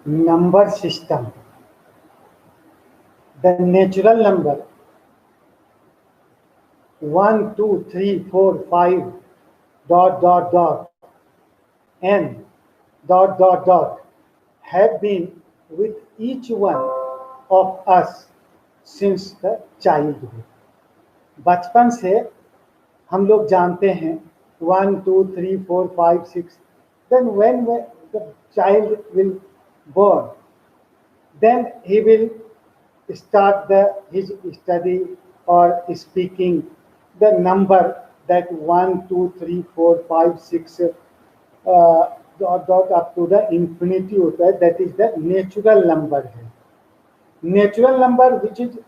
number system. The natural number 1, 2, 3, 4, 5, dot, dot, dot, n, dot, dot, dot, have been with each one of us since the childhood. बचपन से हम लोग जानते हैं 1, 2, 3, 4, 5, 6. Then when the child will born, then he will start his study or speaking the number that 1, 2, 3, 4, 5, 6 dot dot up to the infinity होता है. That is the natural number है. Natural number which is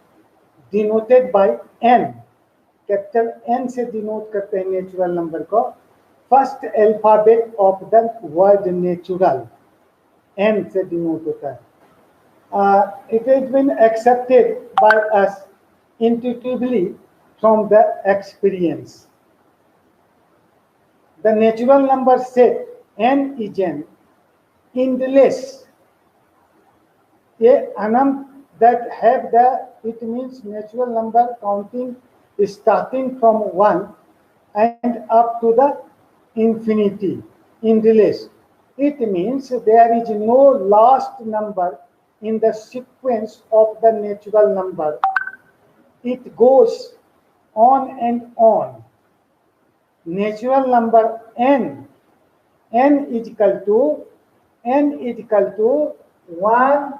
denoted by n. Capital n से denote करते हैं natural number को. First alphabet of the word natural n से denote होता है. It has been accepted by us intuitively from the experience. The natural number set n is an endless, a anam that have the, it means natural number counting starting from 1 and up to the infinity, endless. It means there is no last number in the sequence of the natural number. It goes on and on. Natural number n is equal to 1.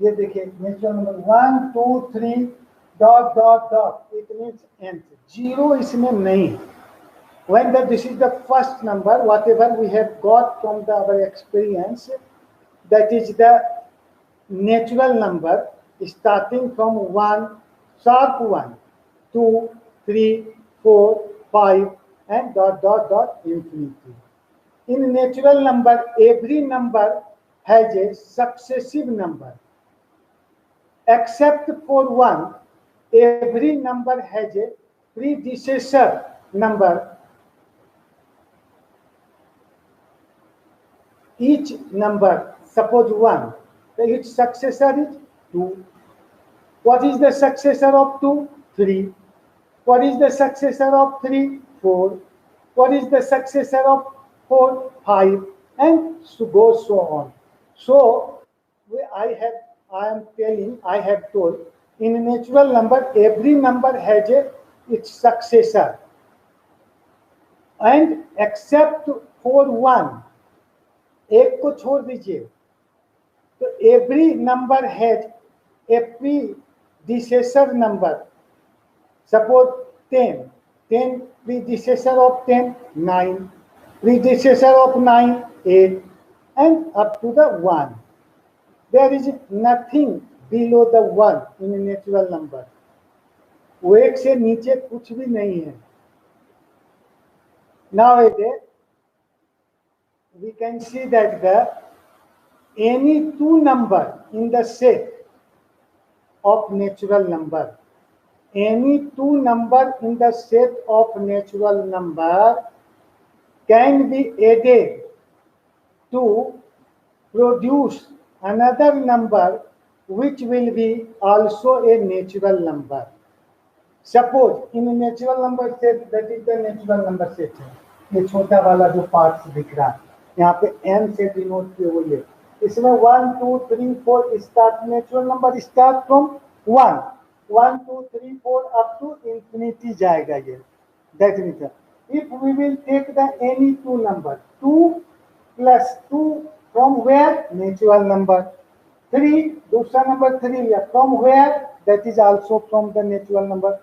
ये देखिए natural number 1, 2, 3 dot dot dot. It means n. Zero इसमें नहीं. When this is the first number, whatever we have got from our experience, that is the natural number starting from 1, sharp 1, 2, 3, 4, 5, and dot dot dot infinity. In natural number, every number has a successive number. Except for 1, every number has a predecessor number. Each number, suppose 1, its successor is 2. What is the successor of 2? 3. What is the successor of 3? 4. What is the successor of 4? 5. And so goes so on. So I have told, in a natural number, every number has its successor. And except for 1, एक को छोड़ दीजिए, तो every number has a predecessor number. Suppose 10 predecessor of 10, 9, predecessor of 9, 8, and up to the 1. There is nothing below the 1 in a natural number. वो एक से नीचे कुछ भी नहीं है. Nowadays, we can see that any two number in the set of natural number, any two number in the set of natural number can be added to produce another number which will be also a natural number. Suppose in a natural number set, that is the natural number set है, ये छोटा वाला जो parts दिख रहा है यहाँ पे n से डिनोट किए हुए है. इसमें 1, 2, 3, 4 start, natural number start from 1, 1, 2, 3, 4 up to infinity जाएगा ये. That means if we will take the any two number, 2 plus 2 from where? Natural number. 3, दूसरा नंबर 3 लिया, from where? That is also from the natural number.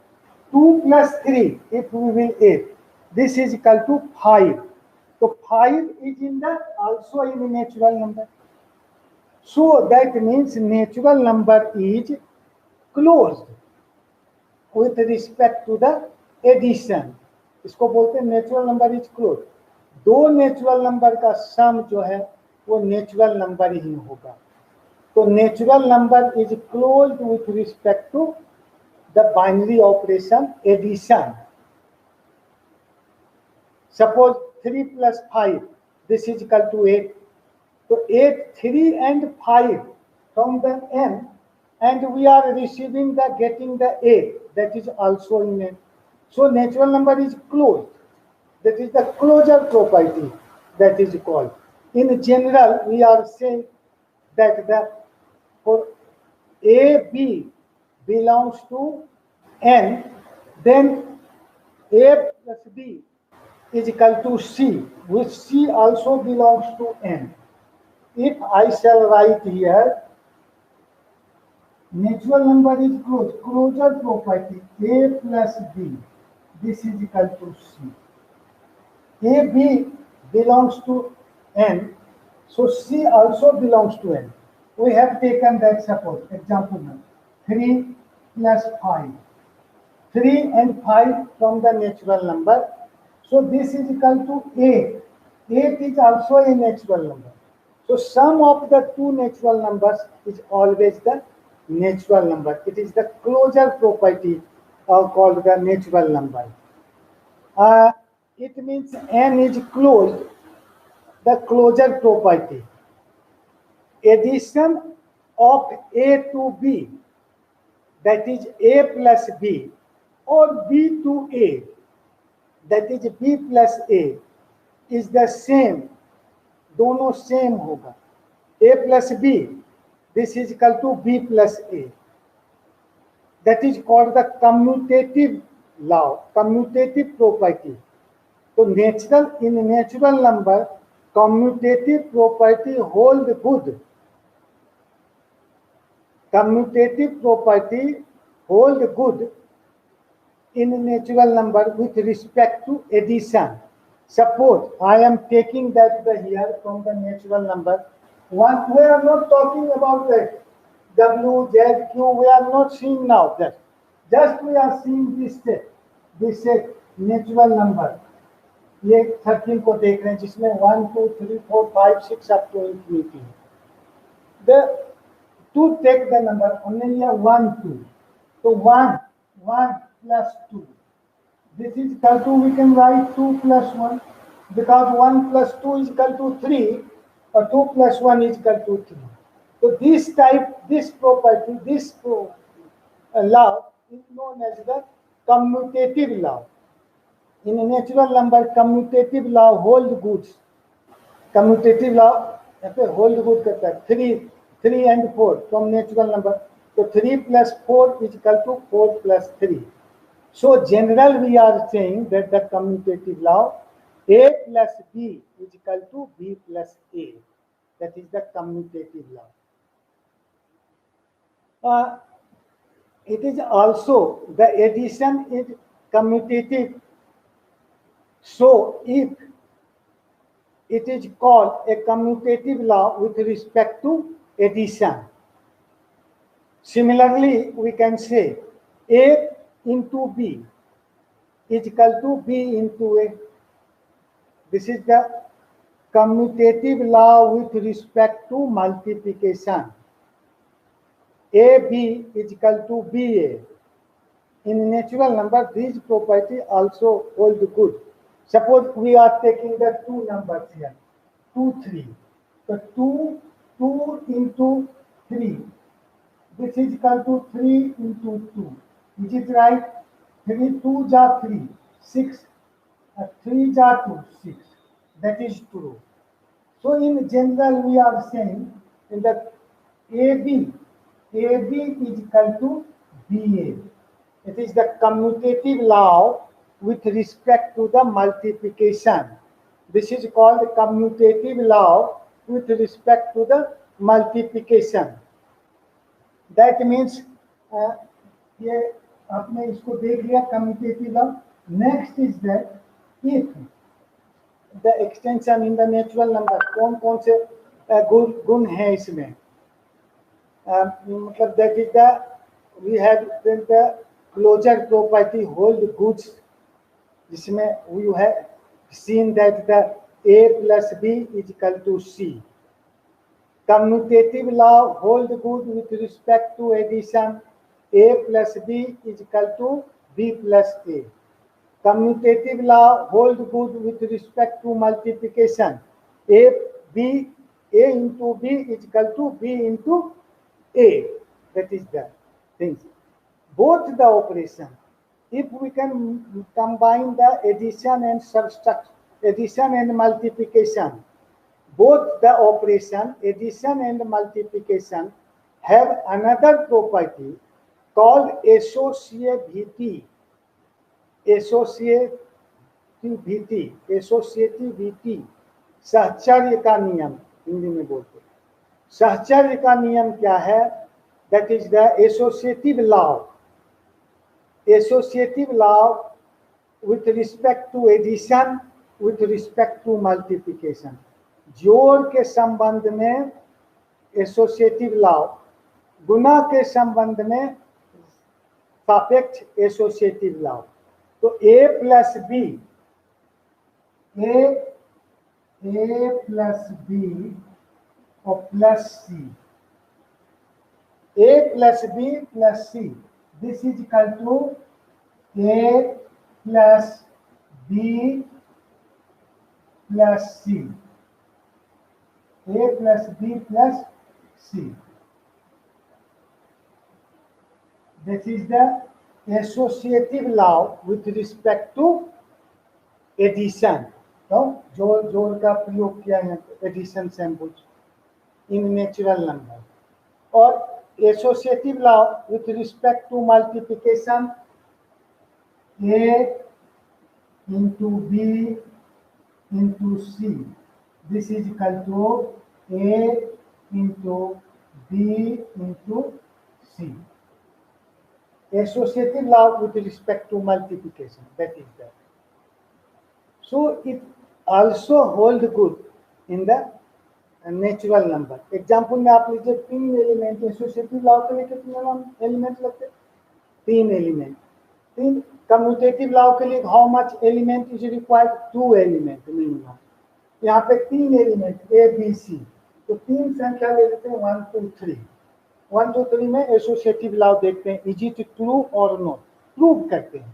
2 plus 3, if we will add, this is equal to 5. So 5 is also in the natural number. So that means natural number is closed with respect to the addition. इसको बोलते हैं natural number is close. दो natural number का सम जो है वो natural number ही होगा. तो natural number is closed with respect to the binary operation addition. Suppose 3 plus 5, this is equal to 8. So 8, 3 and 5 from the n, and we are receiving the getting the 8, that is also in n. So natural number is closed. That is the closure property that is called. In general, we are saying that the for A, B belongs to n, then A plus B is equal to C, which C also belongs to n. If I shall write here, natural number is closed, closure property A plus B, this is equal to C. A, B belongs to n, so C also belongs to n. We have taken that, suppose, example number 3 plus 5. 3 and 5 from the natural number. So this is equal to 8. 8 is also a natural number. So sum of the two natural numbers is always the natural number. It is the closure property called the natural number. It means n is closed, the closure property. Addition of A to B, that is A plus B, or B to A, that is B plus A, is the same. दोनों same होगा. A plus B, this is equal to B plus A. That is called the commutative law, commutative property. So in natural number, commutative property hold good. Commutative property hold good in natural number with respect to addition. Suppose I am taking that here from the natural number. One, we are not talking about that W, Z, Q. We are not seeing now that. Just we are seeing this natural number. ये 13 को देख रहे हैं जिसमें 1, 2, 3, 4, 5, 6 up to infinity. To take the number only here 1, 2. So 1 plus 2. This is equal to, we can write 2 plus 1, because 1 plus 2 is equal to 3, or 2 plus 1 is equal to 3. So this property, this law is known as the commutative law. In a natural number, commutative law hold good. Commutative law hold good करता है. 3 and 4 from natural number. So 3 plus 4 is equal to 4 plus 3. So general we are saying that the commutative law A plus B is equal to B plus A. That is the commutative law. It is also the addition is commutative. So if it is called a commutative law with respect to addition. Similarly, we can say A into B is equal to B into A. This is the commutative law with respect to multiplication. AB is equal to BA. In natural number, these property also hold good. Suppose we are taking the two numbers here, 2, 3. So 2 into 3. This is equal to 3 into 2. Is it right? 3 2 ja 3, 6. 3 ja 2, 6. That is true. So in general, we are saying in the AB is equal to BA. It is the commutative law with respect to the multiplication. This is called the commutative law with respect to the multiplication. That means ये आपने इसको देख लिया commutative law. Next is that if the extension in the natural number, कौन से गुण हैं इसमें, मतलब that is the we have the closure property hold goods, जिसमें we have seen that the A plus B is equal to C. Commutative law hold good with respect to addition. A plus B is equal to B plus A. Commutative law hold good with respect to multiplication. A A into B is equal to B into A. That is the thing. Both the operation, if we can combine the addition and subtraction, addition and multiplication, both the operation addition and multiplication have another property called associativity. associativity सहचर्य का नियम हिंदी में बोलते हैं। सहचर्य का नियम क्या है? That is the associative law with respect to addition, with respect to multiplication. जोड़ के संबंध में एसोसिएटिव लॉ, गुना के संबंध में सापेक्ष एसोसिएटिव लॉ। तो a plus B, a plus B और plus C, a plus B plus C, this is equal to a plus B plus C, a plus B plus C. This is the associative law with respect to addition. तो जोड़ का प्रयोग किया है addition symbols in natural number, और associative law with respect to multiplication a into b into c, this is equal to a into b into c. Associative law with respect to multiplication, that is that. So it also hold good in the natural number. Example में आप लीजिए 3 element, associative law के लिए कितने element लगते हैं? 3 element. 3 commutative law के लिए how much element is required? 2 element minimum. यहाँ पे 3 एलिमेंट ए बी सी, तो 3 संख्या ले लेते हैं 1 2 3। 1 2 3 में एसोसिएटिव लॉ देखते हैं, इज इट ट्रू और नॉट, प्रूव करते हैं।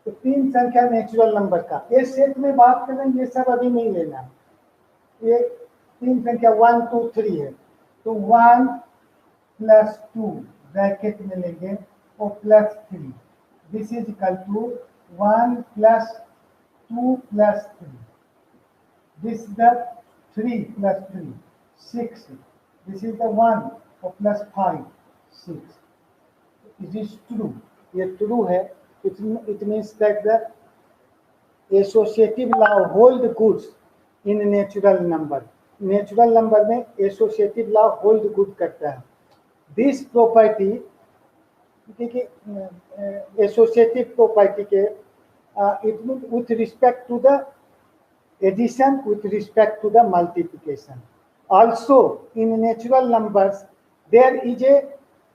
तो 3 संख्या नेचुरल नंबर का इस सेट में बात कर रहे हैं, ये सब अभी नहीं लेना है। ये 3 संख्या 1 2 3 है, तो 1 प्लस 2 ब्रैकेट में लेंगे और plus 3, this is equal to 1 plus 2 plus 3, this the 3 plus 3 6, this is the 1 और प्लस 5 6। इट इज ट्रू, ये ट्रू है। It means that the associative law hold goods in natural number. Natural number में associative law hold good करता है। This property, associative property के it mean with respect to the addition, with respect to the multiplication. Also in natural numbers there is a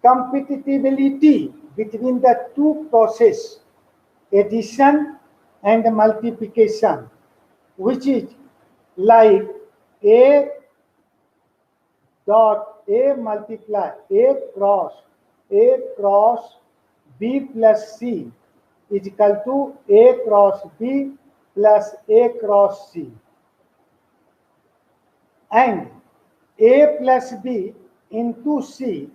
compatibility between the two process, addition and multiplication, which is like a dot a multiply a cross b plus c is equal to a cross b plus a cross c, and a plus b into c,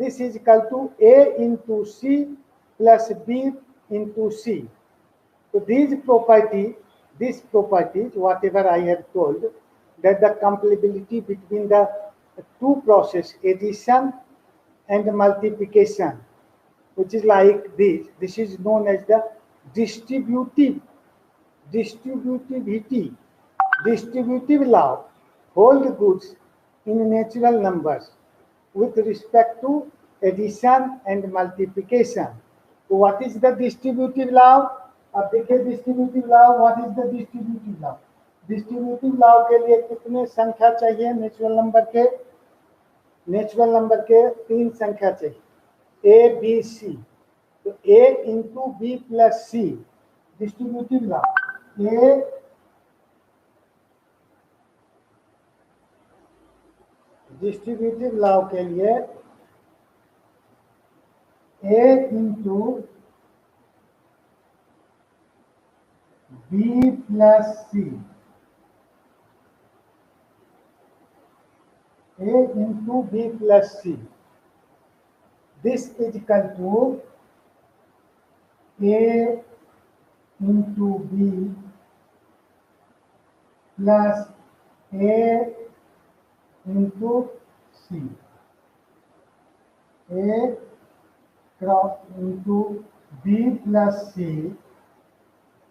this is equal to a into c plus b into c. So these properties, whatever I have told, that the compatibility between the two process, addition and multiplication, which is like this is known as the distributive law hold goods in natural numbers with respect to addition and multiplication. So what is the distributive law? अब देखिए distributive law, what is the distributive law? Distributive law के लिए कितने संख्या चाहिए natural number के? Natural number के 3 संख्या चाहिए, ए बी सी। तो A into B plus C, distributive law. A distributive law के लिए A into B plus C A into B plus C. This is equal to A into B plus A into C. A cross into B plus C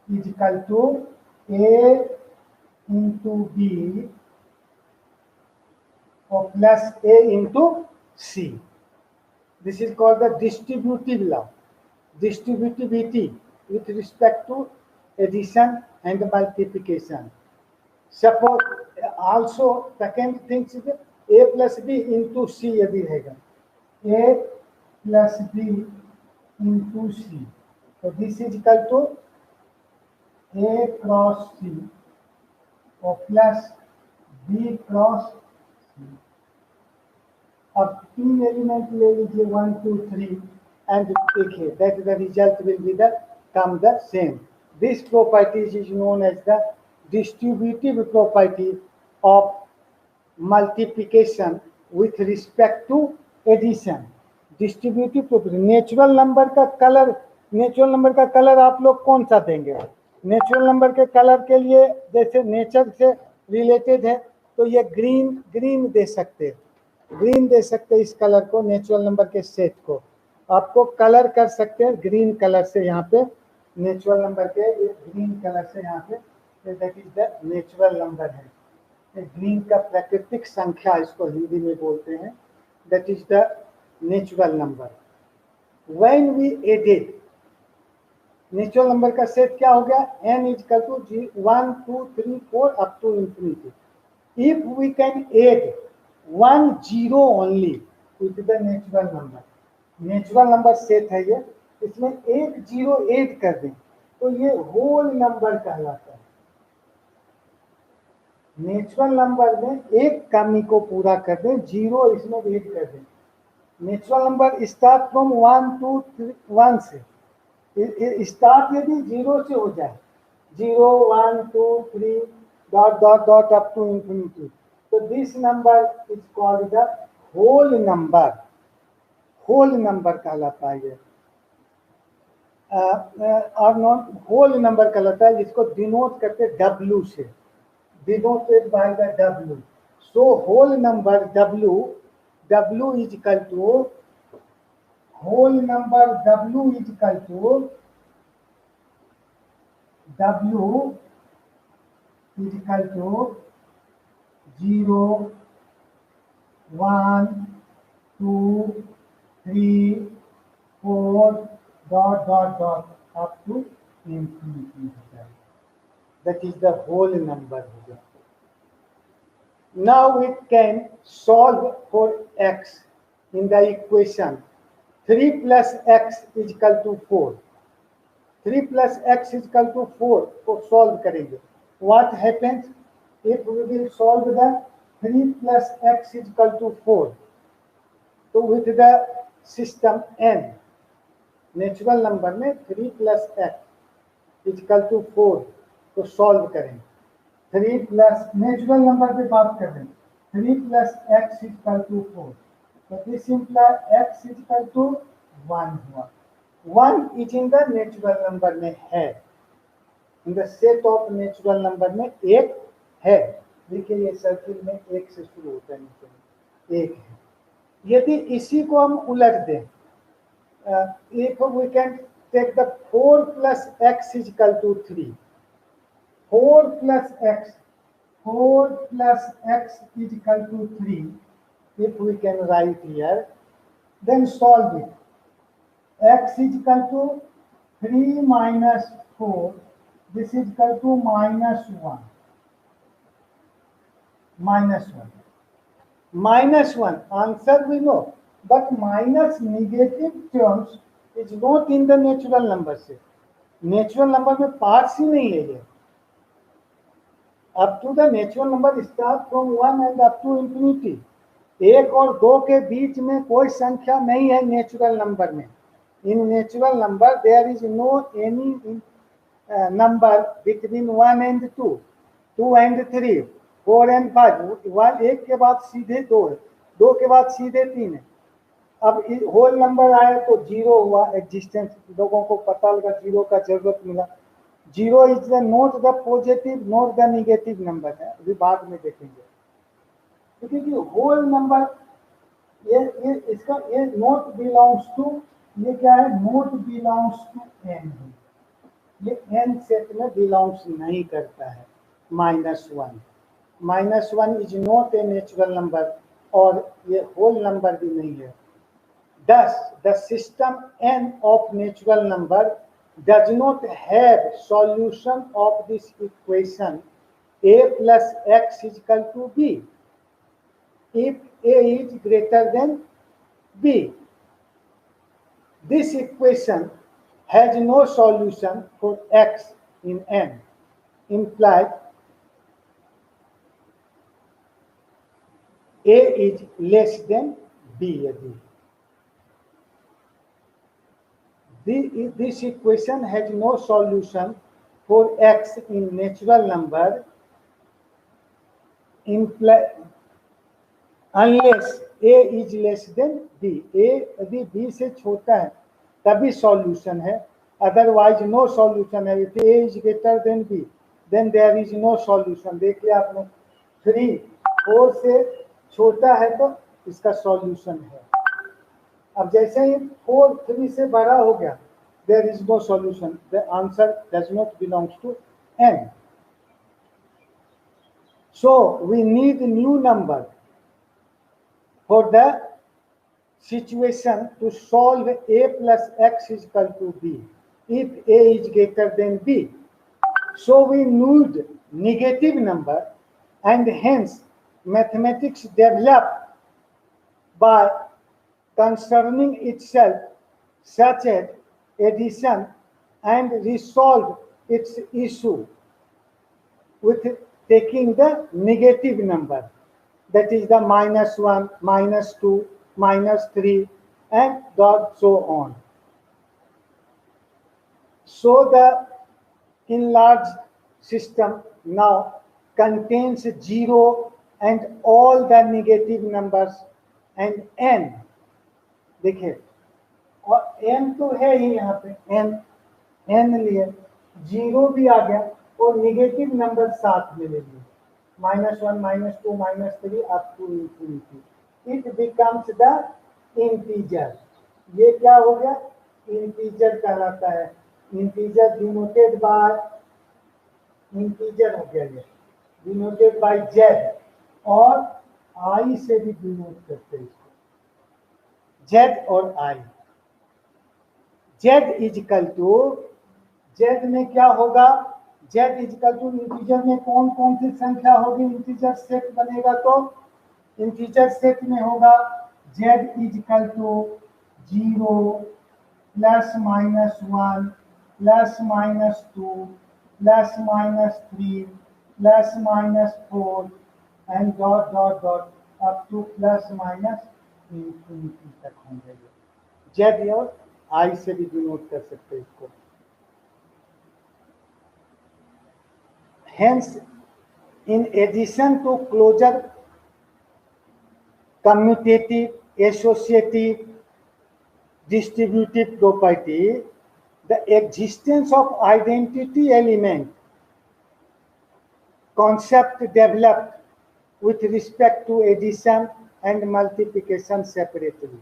is equal to A into B or plus A into C. This is called the distributive law, distributivity with respect to addition and multiplication. Suppose also second thing is A plus B into C यदि रहेगा A plus B into C. So this is equal to A cross C और plus B cross C. अब तीन element ले लीजिए 1 2 3 and देखिए that the result will be the come the same. This properties is known as the distributive property of multiplication with respect to addition. Distributive property. Natural number का colour आप लोग कौन सा देंगे? नेचुरल नंबर के colour के लिए जैसे नेचर से रिलेटेड है तो ये ग्रीन दे सकते हैं, ग्रीन दे सकते हैं इस कलर को, नेचुरल नंबर के सेट को आपको कलर कर सकते हैं ग्रीन कलर से. यहाँ पे नेचुरल नंबर के ग्रीन कलर से यहाँ पे that is the natural number है. ग्रीन का प्राकृतिक संख्या इसको हिंदी में बोलते हैं. That is the natural number. When we added natural number का सेट क्या हो गया? n is equal to 1 2 3 4 up to infinity. If we can add 1 0 only with the natural number, natural number set है ये, इसमें एक 0 ऐड कर दें तो ये होल नंबर कहलाता है. नेचुरल नंबर में एक कमी को पूरा कर दें, 0 इसमें ऐड कर दें. नेचुरल नंबर स्टार्ट फ्रॉम 1 2 3 1 से स्टार्ट यदि 0 से हो जाए 0 1 2 3 dot dot dot up to infinity, तो this number is called the whole number. Whole number कहलाता है ये, और नॉन होल नंबर कहलाता है जिसको डिनोट करते W से, denoted by the W. So whole number W is equal to whole number W is equal to W is equal to 0 1 2 3 4 dot dot dot up to infinity. That is the whole number. Now we can solve for x in the equation 3 plus x is equal to 4. 3 plus x is equal to 4 को solve करेंगे. What happens if we will solve the 3 plus x is equal to 4? तो with the system n, natural number में 3 plus x is equal to 4 को solve करेंगे. 3 plus natural number पे बात कर रहे हैं. 3 plus x is equal to 4. So this implies x is equal to 1 हुआ. 1 is in the natural number में है, in the set of natural number में एक है. देखिए ये सर्किल में एक से शुरू होता है, नीचे एक है. यदि इसी को हम उलट दें, if we can take the 4 plus x is equal to 3. 4 plus x is equal to 3. If we can write here, then solve it. X is equal to 3 minus 4. This is equal to minus 1. Minus 1. Minus 1. Answer we know. But minus negative terms is not in the natural number से. Natural number में parts ही नहीं है ये. Up to the natural number start from 1 and up to infinity. 1 और 2 के बीच में कोई संख्या नहीं है नेचुरल नंबर में. In natural number there is no any number between 1 and 2, 2 and 3, 4 and 5, one एक के बाद सीधे 2 है, 2 के बाद सीधे 3 है। अब होल नंबर आया तो 0 हुआ, एग्जिस्टेंस लोगों को पता लगा, 0 का जरूरत मिला। 0 is the not the positive not the negative number है, अभी बाद में देखेंगे। क्योंकि होल नंबर ये इसका ये नॉट बिलोंग्स टू, ये क्या है, नॉट बिलोंग्स टू एन, ये एन सेट में बिलोंग्स नहीं करता है। -1 -1 is not a natural number, और ये होल नंबर भी नहीं है। Thus, the system n of natural number does not have solution of this equation a plus x is equal to b if a is greater than b. This equation has no solution for x in n, implied a is less than b यदि this equation has no solution for x in natural number unless a is less than b. a यदि b से छोटा है तभी solution है, otherwise no solution है। if a is greater than b then there is no solution। देखिए आपने 3 4 से छोटा है तो इसका सॉल्यूशन है। अब जैसे ही 4 3 से बड़ा हो गया, there is no solution, the answer does not belongs to n. So we need new number for the situation to solve a plus x is equal to b if a is greater than b. So we need negative number, and hence mathematics developed by concerning itself such as addition and resolve its issue with taking the negative number, that is the -1, -2, -3 and so on. So the enlarged system now contains 0 and all the negative numbers and n। देखिए, और n तो है ही यहाँ पे, n लिए 0 भी आ गया और निगेटिव नंबर साथ में ले लिए, -1, -2, -3 up to infinity. It becomes the integer. ये क्या हो गया, इंटीजर कहलाता है। इंटीजर डिनोटेड बाय, इंटीजर हो गया ये, डिनोटेड बाय z, और i से भी डिनोट करते हैं इसको, z और i। z is equal to, z में क्या होगा, z is equal to integer में कौन कौन सी संख्या होगी, इंटीजर सेट बनेगा तो इंटीजर सेट में होगा z is equal to 0 +-1 +-2 +-3 +-4 and dot dot dot up to +-infinity तक होंगे। z और i से भी डिनोट कर सकते हैं इसको। Hence, in addition to closure, commutative, associative, distributive property, the existence of identity element concept developed with respect to addition and multiplication separately.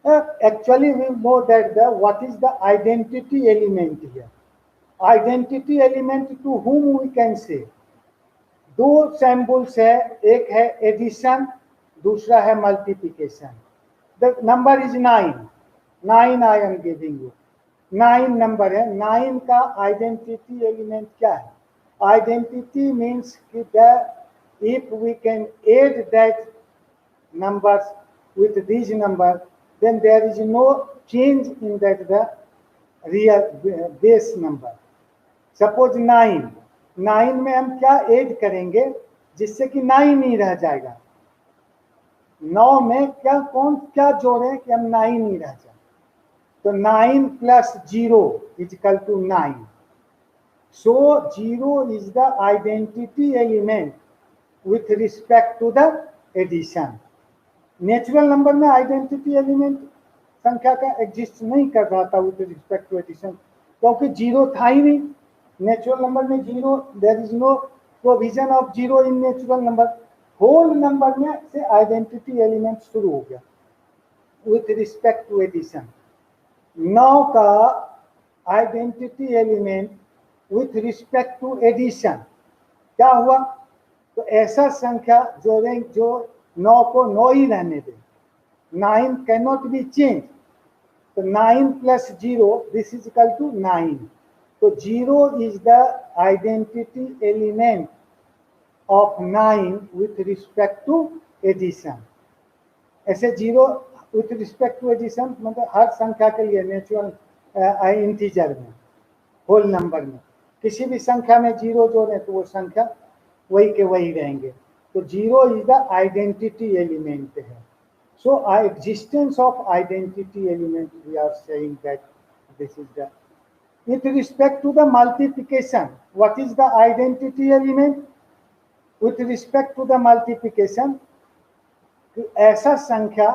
Actually, we know that what is the identity element here. Identity element to whom we can say, दो symbols है, एक है addition, दूसरा है multiplication. The number is 9, 9 I am giving you, 9 number है। 9 का identity element क्या है, आइडेंटिटी मीन्स कि if we can add that numbers with these numbers, then there is no change in that the real base number. Suppose 9 में हम क्या add करेंगे जिससे कि 9 ही रह जाएगा। 9 में क्या जोड़ें कि हम 9 ही रह जाए, तो 9 + 0 = 9। So 0 is the identity element with respect to the addition. Natural number में आइडेंटिटी एलिमेंट संख्या का एग्जिस्ट नहीं कर रहा था विथ रिस्पेक्ट टू एडिशन, क्योंकि जीरो था ही नहीं नेचुरल नंबर में। Zero, there is no provision of zero in natural number. Whole number में से आइडेंटिटी एलिमेंट शुरू हो गया विथ रिस्पेक्ट टू एडिशन। 9 का identity element with respect to addition क्या हुआ? तो ऐसा संख्या जो 9 को 9 ही रहने दे, 9 कैन नॉट बी चेंज। तो 9 plus 0 this is equal to 9। तो 0 is the identity element of 9 with respect to addition. ऐसे 0 विथ रिस्पेक्ट टू एडिशन मतलब हर संख्या के लिए नेचुरल इंटीजर में, होल नंबर में किसी भी संख्या में 0 जोड़े तो वो संख्या वही के वही रहेंगे। तो 0 इज द आइडेंटिटी एलिमेंट है। So existence of identity element we are saying that this is the with respect to the multiplication. What is the identity element with respect to the multiplication? ऐसा संख्या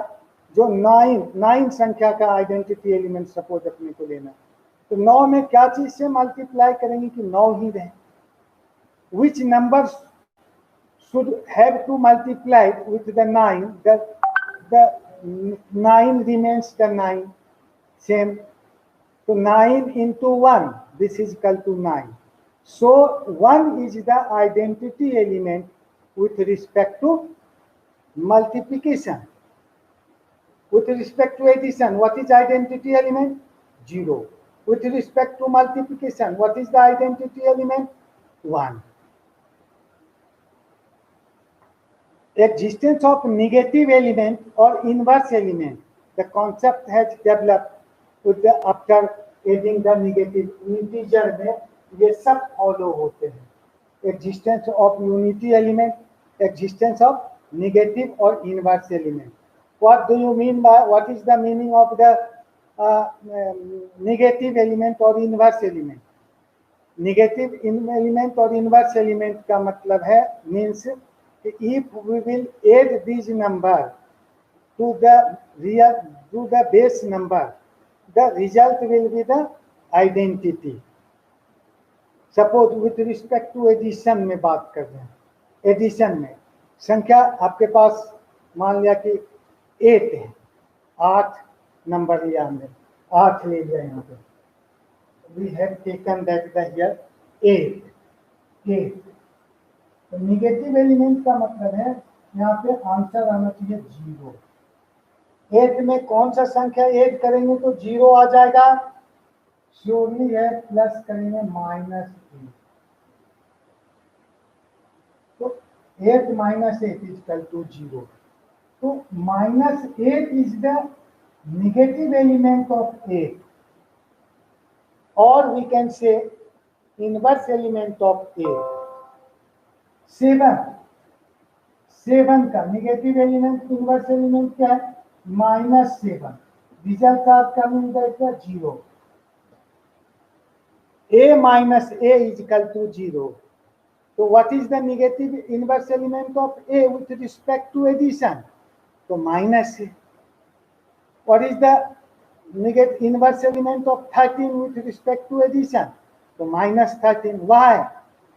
जो 9 संख्या का identity element suppose अपने को लेना, तो 9 में क्या चीज से मल्टीप्लाई करेंगे कि 9 ही रहे। Which numbers should have to multiply with the 9? The 9 remains the 9 same. So 9 into 1, this is equal to 9. So 1 is the identity element with respect to multiplication. With respect to addition, what is identity element? 0. With respect to multiplication, what is the identity element? 1. Existence of negative element or inverse element. The concept has developed with the after adding the negative integer में ये सब follow होते हैं। Existence of unity element, existence of negative or inverse element. What do you mean by? What is the meaning of the negative element or inverse element? Negative element or inverse element का मतलब है means if we will add this number to the base number, the result will be the identity. Suppose with respect to addition में बात कर रहे हैं, addition में संख्या आपके पास मान लिया कि 8 है, 8 नंबर लिया हमने, 8 ले लिया यहाँ पे, we have taken that the here 8। तो निगेटिव एलिमेंट का मतलब है यहाँ पे आंसर आना चाहिए 0। 8 में कौन सा संख्या ऐड करेंगे तो 0 आ जाएगा? श्योरली है, प्लस करेंगे -8। तो 8 - 8 इज इक्वल टू 0। तो -8 is the negative element of 8, और we can say inverse element of 8। 7 का निगेटिव एलिमेंट इनवर्स एलिमेंट क्या है? -7। रिजल्ट आपका मिल जाएगा 0। a minus a is equal to 0. So what is the negative inverse element of a with respect to addition? So minus a. What is the negative inverse element of 13 with respect to addition? So minus 13. Why?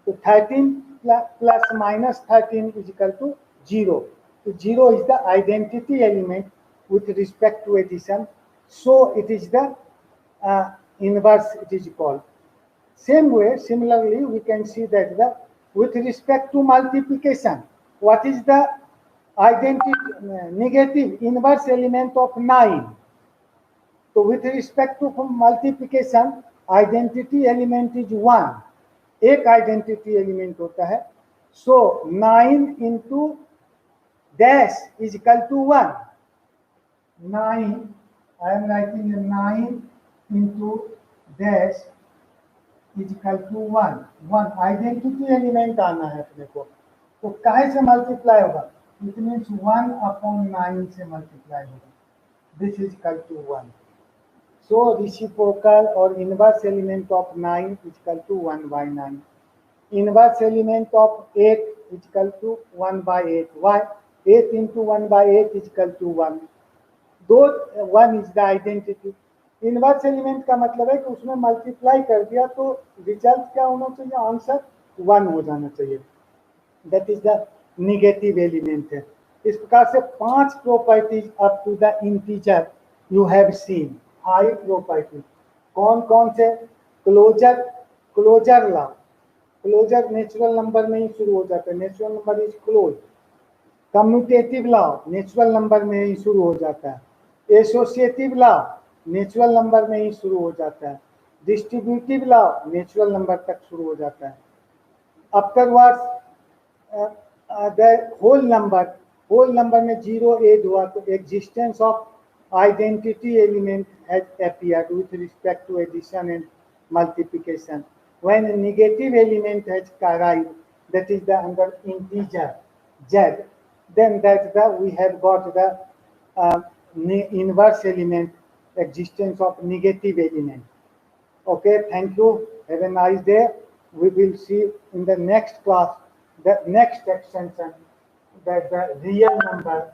So 13 plus minus 13 is equal to 0. So 0 is the identity element with respect to addition. So it is the inverse, it is called. Same way, similarly, we can see that with respect to multiplication, what is the identity negative inverse element of 9? So with respect to multiplication, identity element is 1. एक identity element होता है। So 9 into dash is equal to 1। 9 I am writing 9 into dash is equal to 1 identity element आना है अपने को। तो काहे से मल्टीप्लाई होगा? इट मीन्स 1/9 से मल्टीप्लाई होगा। This is equal to 1। So reciprocal or inverse element of 9 is equal to 1/9. Inverse element of 8 is equal to 1 by 8. Why? 8 into 1 by 8 is equal to 1. दो 1 is the identity. Inverse element का मतलब है कि उसमें multiply कर दिया तो result क्या होना चाहिए, आंसर 1 हो जाना चाहिए. That is the negative element है. इस प्रकार से 5 properties up to the integer you have seen. 5 properties कौन कौन से? Closure law. Closure natural number में ही शुरू हो जाता है. Natural number is close. Commutative law natural number में ही शुरू हो जाता है. एसोसिएटिव लॉ नेचुरल नंबर में ही शुरू हो जाता है. डिस्ट्रीब्यूटिव लॉ नेचुरल नंबर तक शुरू हो जाता है. आफ्टरवर्ड्स द होल नंबर में 0 ऐड हुआ तो existence of identity element has appeared with respect to addition and multiplication. When a negative element has arrived, that is the under integer z, then we have got the inverse element, existence of negative element. Okay, thank you. Have a nice day. We will see in the next class the next extension, that the real number,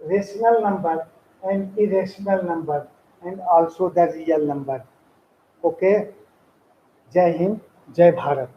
rational number and irrational number, and also the real number. Okay, जय हिंद, जय भारत.